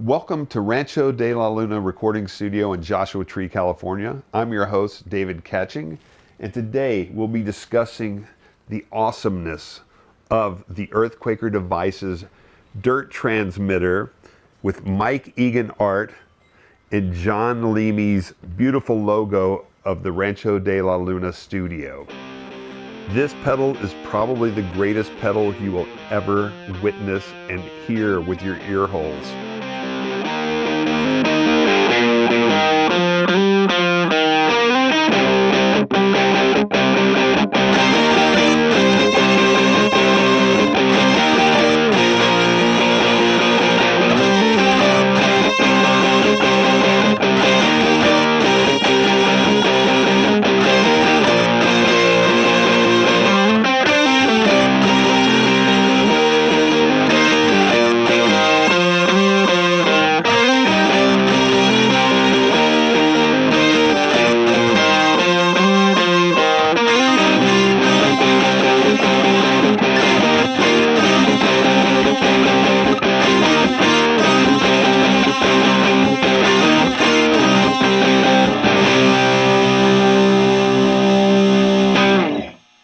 Welcome to Rancho de la Luna recording studio in Joshua Tree, California. I'm your host, David Catching, and today we'll be discussing the awesomeness of the Earthquaker Devices dirt transmitter with Mike Egan art and John Leamy's beautiful logo of the Rancho de la Luna studio. This pedal is probably the greatest pedal you will ever witness and hear with your ear holes.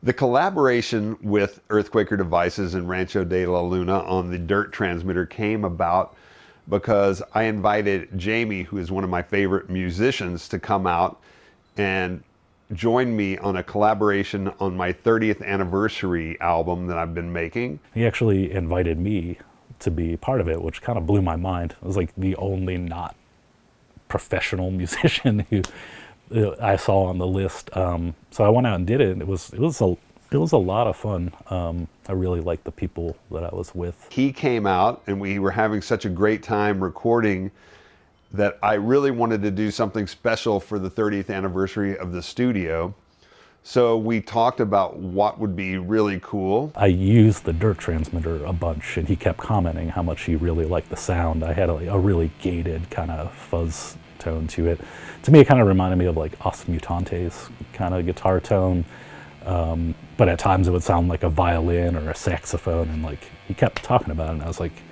The collaboration with Earthquaker Devices and Rancho de la Luna on the dirt transmitter came about because I invited Jamie, who is one of my favorite musicians, to come out and join me on a collaboration on my 30th anniversary album that I've been making. He actually invited me to be part of it, which kind of blew my mind. I was like the only not professional musician who I saw on the list. So I went out and did it, and it was a lot of fun. I really liked the people that I was with. He came out and we were having such a great time recording that I really wanted to do something special for the 30th anniversary of the studio. So we talked about what would be really cool. I used the dirt transmitter a bunch, and he kept commenting how much he really liked the sound. I had a really gated kind of fuzz tone to it. To me, it kind of reminded me of like Os Mutantes kind of guitar tone, but at times it would sound like a violin or a saxophone, and like he kept talking about it, and I was like,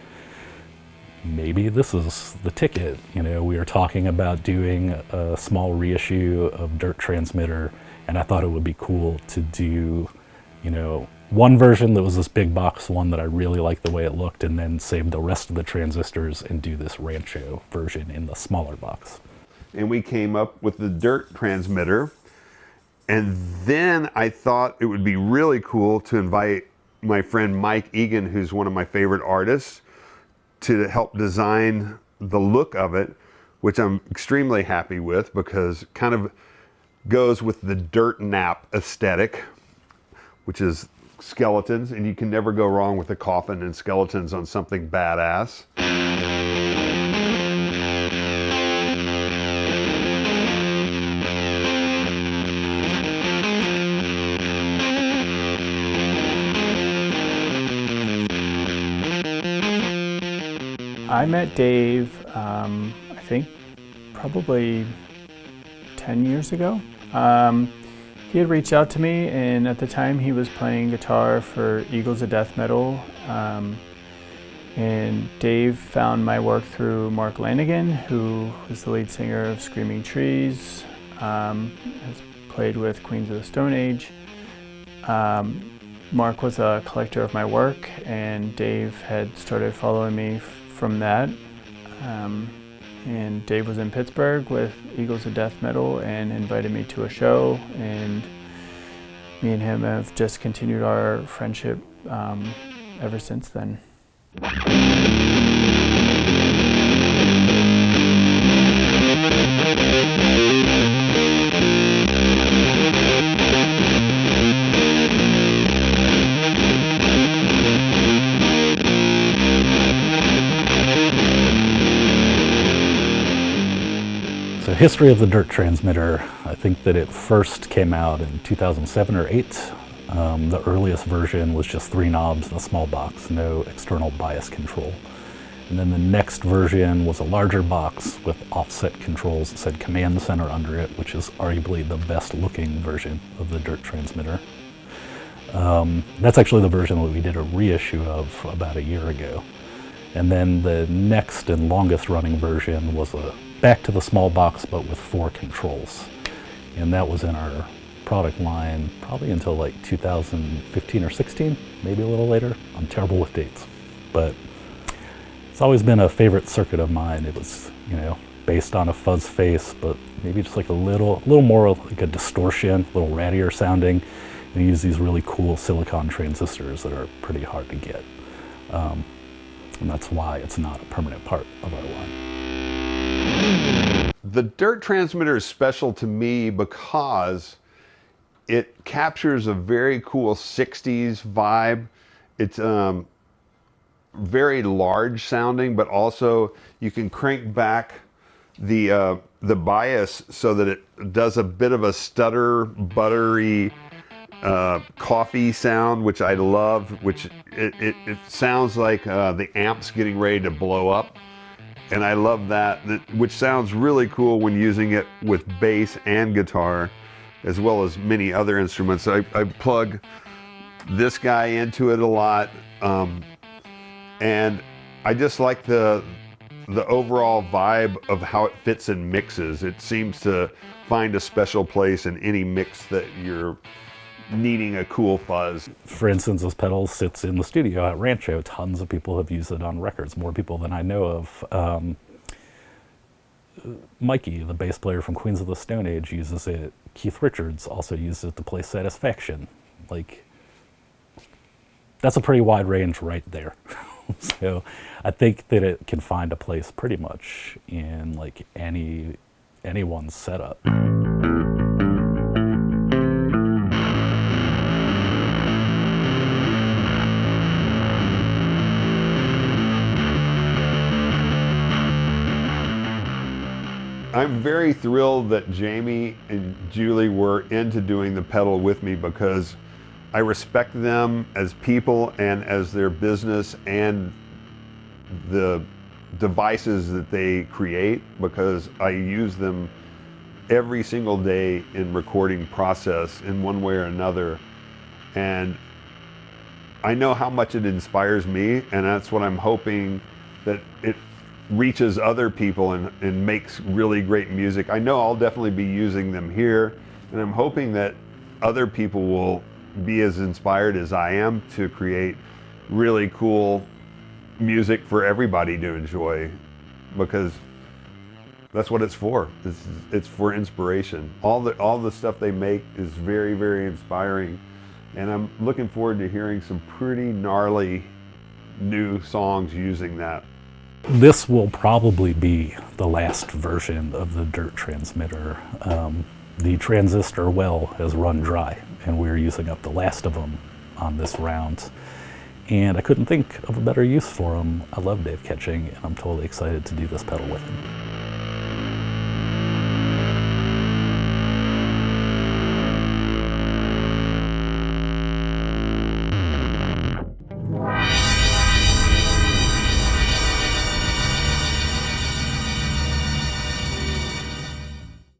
maybe this is the ticket. You know, we were talking about doing a small reissue of Dirt Transmitter, and I thought it would be cool to do, you know, one version that was this big box one that I really liked the way it looked, and then save the rest of the transistors and do this Rancho version in the smaller box. And we came up with the dirt transmitter. And then I thought it would be really cool to invite my friend Mike Egan, who's one of my favorite artists, to help design the look of it, which I'm extremely happy with because it kind of goes with the dirt nap aesthetic, which is skeletons, and you can never go wrong with a coffin and skeletons on something badass. I met Dave, I think probably 10 years ago. He had reached out to me, and at the time he was playing guitar for Eagles of Death Metal. And Dave found my work through Mark Lanigan, who was the lead singer of Screaming Trees, has played with Queens of the Stone Age. Mark was a collector of my work, and Dave had started following me from that. And Dave was in Pittsburgh with Eagles of Death Metal and invited me to a show, and me and him have just continued our friendship ever since then. So history of the dirt transmitter, I think that it first came out in 2007 or 8. The earliest version was just 3 knobs in a small box, no external bias control. And then the next version was a larger box with offset controls that said Command Center under it, which is arguably the best looking version of the dirt transmitter. That's actually the version that we did a reissue of about a year ago. And then the next and longest running version was a back to the small box, but with 4 controls. And that was in our product line probably until like 2015 or 16, maybe a little later. I'm terrible with dates, but it's always been a favorite circuit of mine. It was, you know, based on a fuzz face, but maybe just like a little more like a distortion, a little rattier sounding. And use these really cool silicon transistors that are pretty hard to get. And that's why it's not a permanent part of our line. The Dirt transmitter is special to me because it captures a very cool 60s vibe. It's very large sounding, but also you can crank back the bias so that it does a bit of a stutter, buttery, coffee sound, which I love, which it sounds like the amp's getting ready to blow up. And I love that, which sounds really cool when using it with bass and guitar, as well as many other instruments. I plug this guy into it a lot, and I just like the overall vibe of how it fits in mixes. It seems to find a special place in any mix that you're needing a cool fuzz. For instance, this pedal sits in the studio at Rancho. Tons of people have used it on records, more people than I know of. Mikey, the bass player from Queens of the Stone Age, uses it. Keith Richards also uses it to play Satisfaction. Like, that's a pretty wide range right there. So I think that it can find a place pretty much in like anyone's setup. I'm very thrilled that Jamie and Julie were into doing the pedal with me, because I respect them as people and as their business and the devices that they create, because I use them every single day in recording process in one way or another. And I know how much it inspires me, and that's what I'm hoping, that it reaches other people and makes really great music. I know I'll definitely be using them here, and I'm hoping that other people will be as inspired as I am to create really cool music for everybody to enjoy, because that's what it's for. It's for inspiration. All the stuff they make is very, very inspiring, and I'm looking forward to hearing some pretty gnarly new songs using that. This will probably be the last version of the Dirt transmitter. The transistor well has run dry, and we're using up the last of them on this round. And I couldn't think of a better use for them. I love Dave Ketching, and I'm totally excited to do this pedal with him.